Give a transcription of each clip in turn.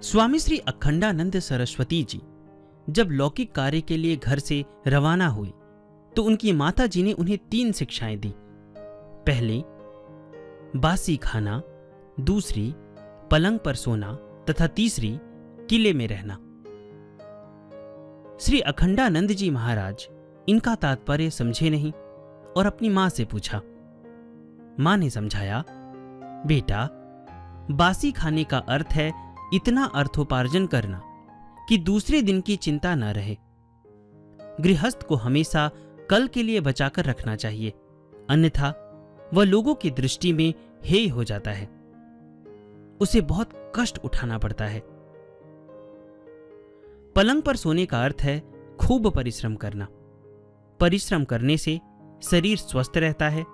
स्वामी श्री अखंडानंद सरस्वती जी जब लौकिक कार्य के लिए घर से रवाना हुए तो उनकी माता जी ने उन्हें 3 शिक्षाएं दी। पहली, बासी खाना, दूसरी, पलंग पर सोना तथा तीसरी, किले में रहना। श्री अखंडानंद जी महाराज इनका तात्पर्य समझे नहीं और अपनी मां से पूछा। मां ने समझाया, बेटा, बासी खाने का अर्थ है इतना अर्थोपार्जन करना कि दूसरे दिन की चिंता न रहे। गृहस्थ को हमेशा कल के लिए बचाकर रखना चाहिए, अन्यथा वह लोगों की दृष्टि में हेय हो जाता है, उसे बहुत कष्ट उठाना पड़ता है। पलंग पर सोने का अर्थ है खूब परिश्रम करना। परिश्रम करने से शरीर स्वस्थ रहता है।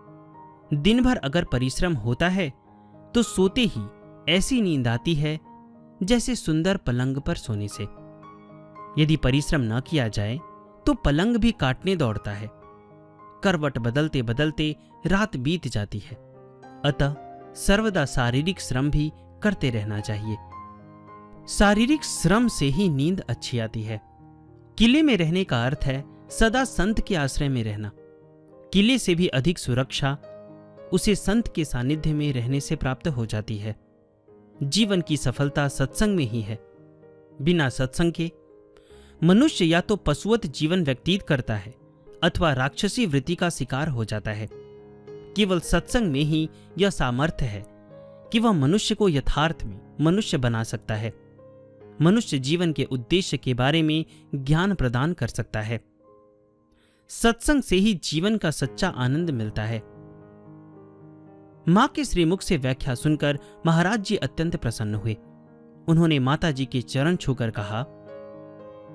दिन भर अगर परिश्रम होता है तो सोते ही ऐसी नींद आती है जैसे सुंदर पलंग पर सोने से। यदि परिश्रम न किया जाए तो पलंग भी काटने दौड़ता है। करवट बदलते बदलते रात बीत जाती है। अतः सर्वदा शारीरिक श्रम भी करते रहना चाहिए। शारीरिक श्रम से ही नींद अच्छी आती है। किले में रहने का अर्थ है सदा संत के आश्रय में रहना। किले से भी अधिक सुरक्षा उसे संत के सानिध्य में रहने से प्राप्त हो जाती है। जीवन की सफलता सत्संग में ही है। बिना सत्संग के मनुष्य या तो पशुवत जीवन व्यतीत करता है अथवा राक्षसी वृत्ति का शिकार हो जाता है। केवल सत्संग में ही यह सामर्थ्य है कि वह मनुष्य को यथार्थ में मनुष्य बना सकता है। मनुष्य जीवन के उद्देश्य के बारे में ज्ञान प्रदान कर सकता है। सत्संग से ही जीवन का सच्चा आनंद मिलता है। मां के श्रीमुख से व्याख्या सुनकर महाराज जी अत्यंत प्रसन्न हुए। उन्होंने माता जी के चरण छूकर कहा,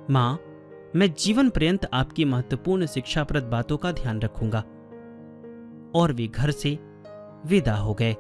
मां, मैं जीवन पर्यंत आपकी महत्वपूर्ण शिक्षाप्रद बातों का ध्यान रखूंगा। और वे घर से विदा हो गए।